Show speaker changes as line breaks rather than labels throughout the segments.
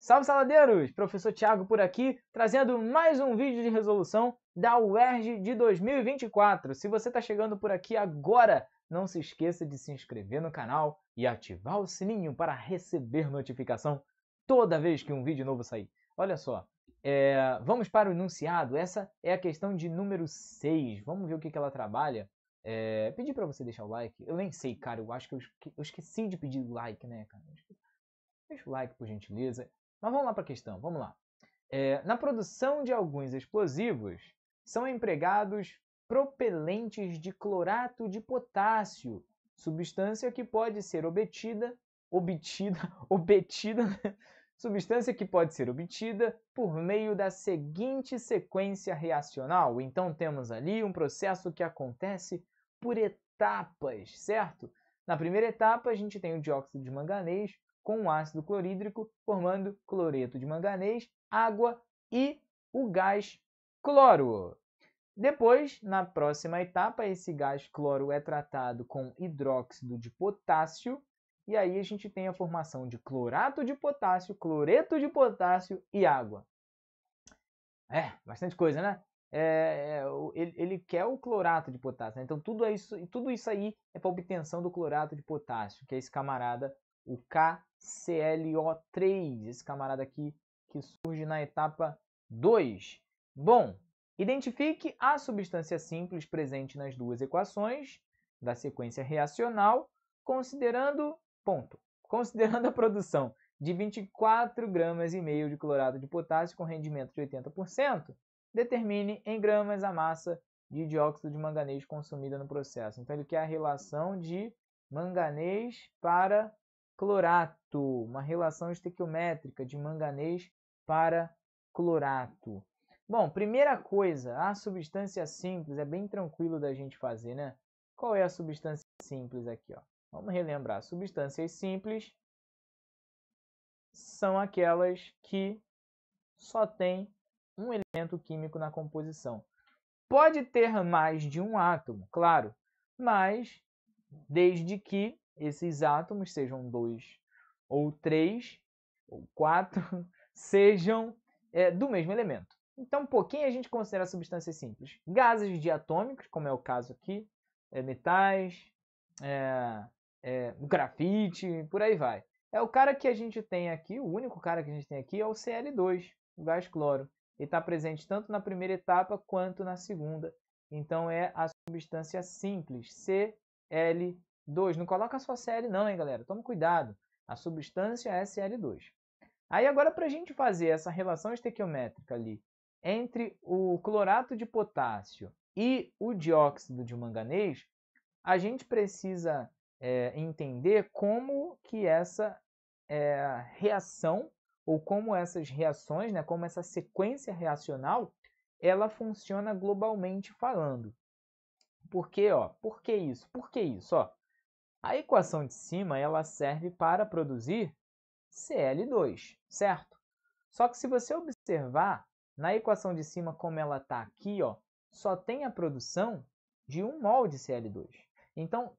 Salve, saladeiros! Professor Thiago por aqui, trazendo mais um vídeo de resolução da UERJ de 2024. Se você está chegando por aqui agora, não se esqueça de se inscrever no canal e ativar o sininho para receber notificação toda vez que um vídeo novo sair. Olha só, vamos para o enunciado. Essa é a questão de número 6. Vamos ver o que ela trabalha. Pedi para você deixar o like. Eu nem sei, cara, eu acho que eu esqueci de pedir o like, né, cara? Deixa o like, por gentileza. Mas vamos lá para a questão, vamos lá. Na produção de alguns explosivos, são empregados propelentes de clorato de potássio, substância que pode ser substância que pode ser obtida por meio da seguinte sequência reacional. Então temos ali um processo que acontece por etapas, certo? Na primeira etapa a gente tem o dióxido de manganês com o ácido clorídrico, formando cloreto de manganês, água e o gás cloro. Depois, na próxima etapa, esse gás cloro é tratado com hidróxido de potássio, e aí a gente tem a formação de clorato de potássio, cloreto de potássio e água. Bastante coisa, né? Ele quer o clorato de potássio, né? Então tudo isso aí é para obtenção do clorato de potássio, que é esse camarada, o KClO3, esse camarada aqui que surge na etapa 2. Bom, identifique a substância simples presente nas duas equações da sequência reacional, considerando a produção de 24,5 gramas de clorato de potássio com rendimento de 80%, determine em gramas a massa de dióxido de manganês consumida no processo. Então ele quer a relação de manganês para clorato, uma relação estequiométrica de manganês para clorato. Bom, primeira coisa, a substância simples é bem tranquilo da gente fazer, né? Qual é a substância simples aqui, ó? Vamos relembrar. Substâncias simples são aquelas que só têm um elemento químico na composição. Pode ter mais de um átomo, claro, mas desde que esses átomos sejam 2 ou 3 ou 4, sejam do mesmo elemento. Então, quem a gente considera substâncias simples? Gases diatômicos, como é o caso aqui, metais, grafite, por aí vai. É o cara que a gente tem aqui, o único cara que a gente tem aqui é o Cl2, o gás cloro. Ele está presente tanto na primeira etapa quanto na segunda. Então é a substância simples, Cl2. Não coloca só Cl não, hein, galera? Toma cuidado. A substância é Cl2. Aí agora para a gente fazer essa relação estequiométrica ali entre o clorato de potássio e o dióxido de manganês, a gente precisa entender como que essa reação, ou como essas reações, né, como essa sequência reacional, ela funciona globalmente falando. Por quê? Por que isso? Por que isso? A equação de cima ela serve para produzir Cl2, certo? Só que se você observar, na equação de cima, como ela está aqui, só tem a produção de 1 mol de Cl2. Então,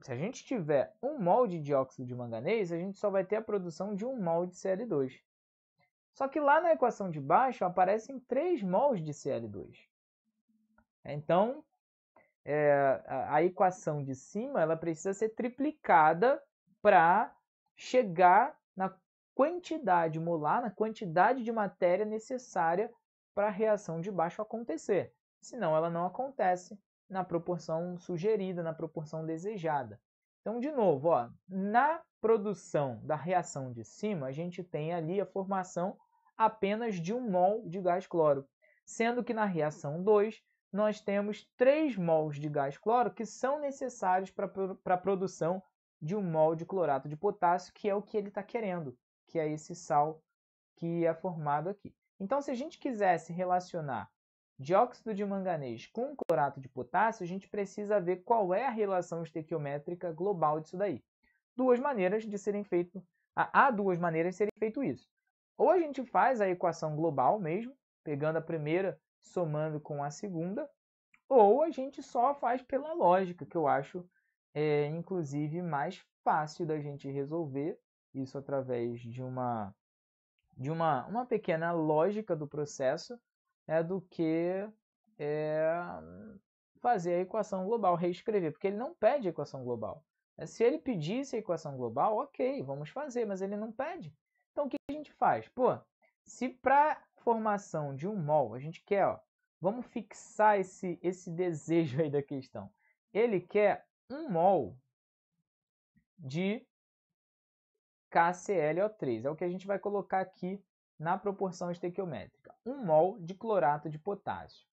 se a gente tiver 1 mol de dióxido de manganês, a gente só vai ter a produção de 1 mol de Cl2. Só que lá na equação de baixo aparecem 3 mols de Cl2. Então, a equação de cima ela precisa ser triplicada para chegar na quantidade molar, na quantidade de matéria necessária para a reação de baixo acontecer. Senão ela não acontece na proporção sugerida, na proporção desejada. Então, de novo, na produção da reação de cima, a gente tem ali a formação apenas de 1 mol de gás cloro, sendo que na reação 2, nós temos 3 mols de gás cloro que são necessários para a produção de 1 mol de clorato de potássio, que é o que ele está querendo, que é esse sal que é formado aqui. Então, se a gente quisesse relacionar dióxido de manganês com clorato de potássio, a gente precisa ver qual é a relação estequiométrica global disso daí. Há duas maneiras de serem feito isso. Ou a gente faz a equação global mesmo, pegando a primeira, somando com a segunda, ou a gente só faz pela lógica, que eu acho, inclusive, mais fácil da gente resolver isso através de uma de uma pequena lógica do processo do que fazer a equação global, reescrever, porque ele não pede a equação global. Se ele pedisse a equação global, ok, vamos fazer, mas ele não pede. Então, o que a gente faz? Pô, se para formação de um mol, a gente quer, ó, vamos fixar esse desejo aí da questão. Ele quer 1 mol de KClO3. É o que a gente vai colocar aqui na proporção estequiométrica. 1 mol de clorato de potássio.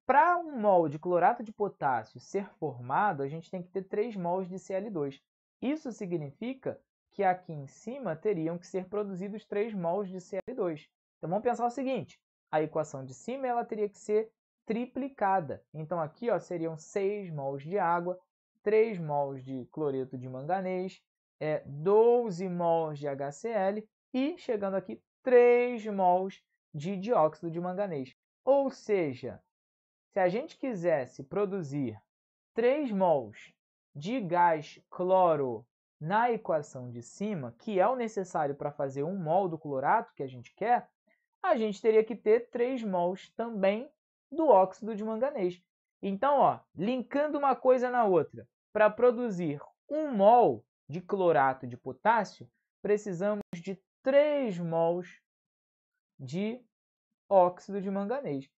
Para 1 mol de clorato de potássio ser formado, a gente tem que ter 3 mols de Cl2. Isso significa que aqui em cima teriam que ser produzidos 3 mols de Cl2. Então vamos pensar o seguinte, a equação de cima ela teria que ser triplicada. Então aqui ó, seriam 6 mols de água, 3 mols de cloreto de manganês, 12 mols de HCl e, chegando aqui, 3 mols de dióxido de manganês. Ou seja, se a gente quisesse produzir 3 mols de gás cloro na equação de cima, que é o necessário para fazer 1 mol do clorato que a gente quer, a gente teria que ter 3 mols também do óxido de manganês. Então, ó, linkando uma coisa na outra, para produzir 1 mol de clorato de potássio, precisamos de 3 mols de óxido de manganês.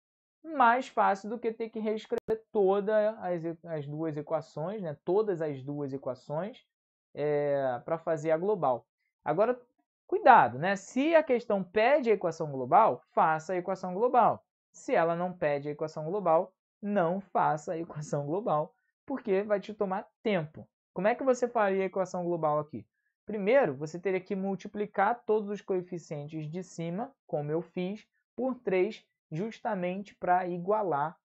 Mais fácil do que ter que reescrever todas as duas equações, né? Todas as duas equações para fazer a global. Agora, cuidado, né? Se a questão pede a equação global, faça a equação global. Se ela não pede a equação global, não faça a equação global, porque vai te tomar tempo. Como é que você faria a equação global aqui? Primeiro, você teria que multiplicar todos os coeficientes de cima, como eu fiz, por 3, justamente para igualar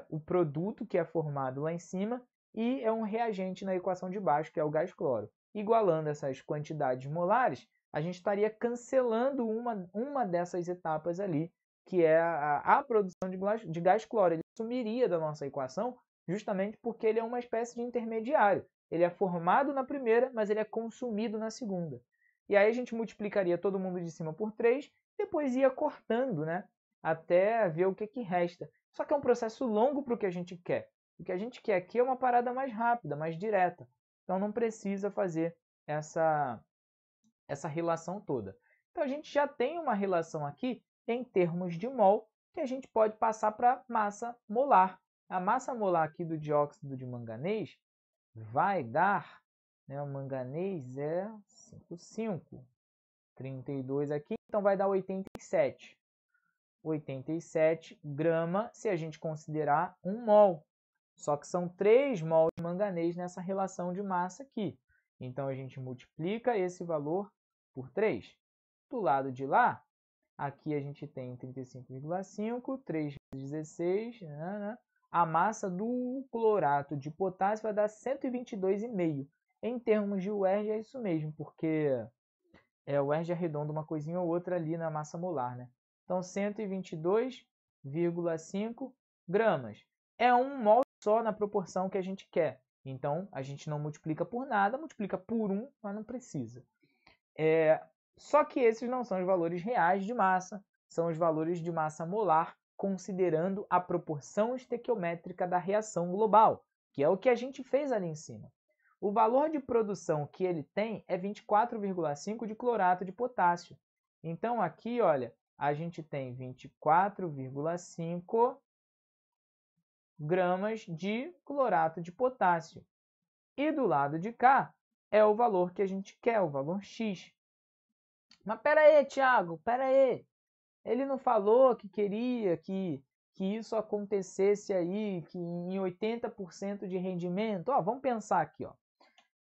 o produto que é formado lá em cima e é um reagente na equação de baixo, que é o gás cloro. Igualando essas quantidades molares, a gente estaria cancelando uma dessas etapas ali, que é a produção de gás cloro. Ele sumiria da nossa equação justamente porque ele é uma espécie de intermediário. Ele é formado na primeira, mas ele é consumido na segunda. E aí a gente multiplicaria todo mundo de cima por 3, depois ia cortando, né, até ver o que resta. Só que é um processo longo para o que a gente quer. O que a gente quer aqui é uma parada mais rápida, mais direta. Então não precisa fazer essa relação toda. Então a gente já tem uma relação aqui em termos de mol que a gente pode passar para massa molar. A massa molar aqui do dióxido de manganês vai dar, né, o manganês é 5,5, 32 aqui, então vai dar 87. 87 gramas se a gente considerar 1 mol. Só que são 3 mols de manganês nessa relação de massa aqui. Então, a gente multiplica esse valor por 3. Do lado de lá, aqui a gente tem 35,5, 3 vezes 16, a massa do clorato de potássio vai dar 122,5. Em termos de UERJ é isso mesmo, porque o UERJ arredonda uma coisinha ou outra ali na massa molar, né? Então, 122,5 gramas. É 1 mol só na proporção que a gente quer. Então, a gente não multiplica por nada, multiplica por 1, mas não precisa. Só que esses não são os valores reais de massa, são os valores de massa molar, considerando a proporção estequiométrica da reação global, que é o que a gente fez ali em cima. O valor de produção que ele tem é 24,5 de clorato de potássio. Então, aqui, olha, a gente tem 24,5 gramas de clorato de potássio. E do lado de cá é o valor que a gente quer, o valor X. Mas pera aí, Thiago, pera aí. Ele não falou que queria que isso acontecesse aí, que em 80% de rendimento? Ó, vamos pensar aqui, ó.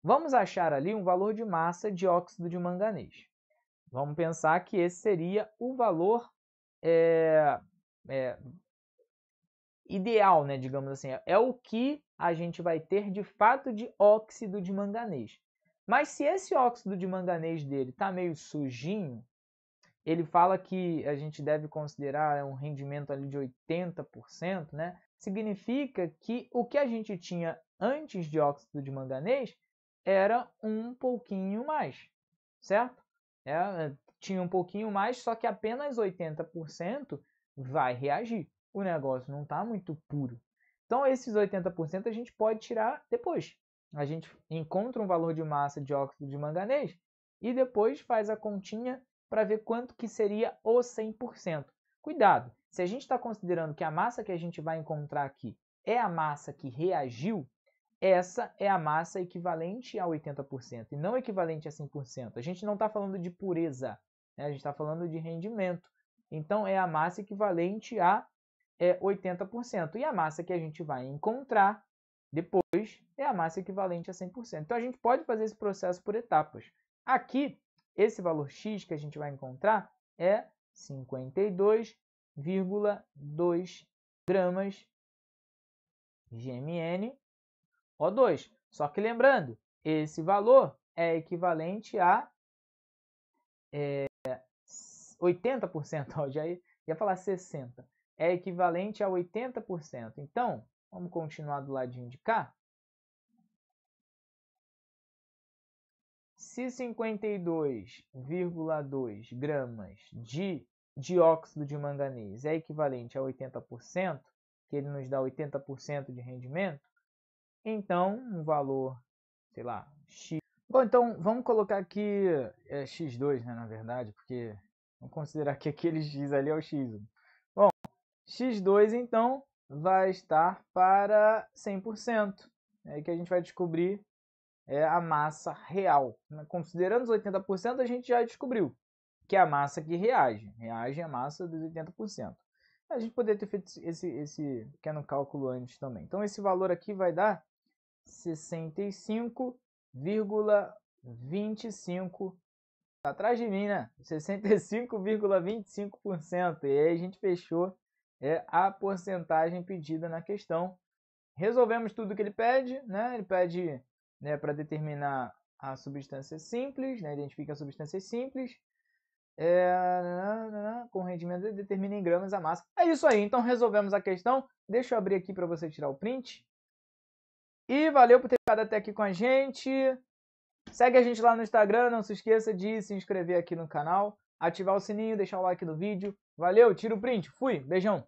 Vamos achar ali um valor de massa de óxido de manganês. Vamos pensar que esse seria o valor ideal, né, digamos assim. É o que a gente vai ter de fato de óxido de manganês. Mas se esse óxido de manganês dele está meio sujinho, ele fala que a gente deve considerar um rendimento ali de 80%, né? Significa que o que a gente tinha antes de óxido de manganês era um pouquinho mais, certo? tinha um pouquinho mais, só que apenas 80% vai reagir. O negócio não está muito puro. Então, esses 80% a gente pode tirar depois. A gente encontra um valor de massa de óxido de manganês e depois faz a continha para ver quanto que seria o 100%. Cuidado, se a gente está considerando que a massa que a gente vai encontrar aqui é a massa que reagiu, essa é a massa equivalente a 80% e não equivalente a 100%. A gente não está falando de pureza, né? A gente está falando de rendimento. Então, é a massa equivalente a 80%. E a massa que a gente vai encontrar depois é a massa equivalente a 100%. Então, a gente pode fazer esse processo por etapas. Aqui, esse valor X que a gente vai encontrar é 52,2 gramas GMN O2. Só que lembrando, esse valor é equivalente a 80%, ó, já ia falar 60%, é equivalente a 80%. Então, vamos continuar do ladinho de cá. Se 52,2 gramas de dióxido de manganês é equivalente a 80%, que ele nos dá 80% de rendimento, então um valor, sei lá, X. Bom, então vamos colocar aqui X2, né, na verdade, porque vamos considerar que aquele X ali é o X1. Bom, X2 então vai estar para 100%. É aí que a gente vai descobrir a massa real. Considerando os 80%, a gente já descobriu que é a massa que reage. Reage a massa dos 80%. A gente poderia ter feito esse pequeno cálculo antes também. Então, esse valor aqui vai dar 65,25%. Tá atrás de mim, né? 65,25%. E aí a gente fechou a porcentagem pedida na questão. Resolvemos tudo que ele pede, né? Ele pede, né, para determinar a substância simples, né? Identifica as substâncias simples. Com rendimento determina em gramas a massa. É isso aí, então resolvemos a questão. Deixa eu abrir aqui para você tirar o print. E valeu por ter ficado até aqui com a gente. Segue a gente lá no Instagram, não se esqueça de se inscrever aqui no canal, ativar o sininho, deixar o like no vídeo. Valeu, tira o print, fui, beijão!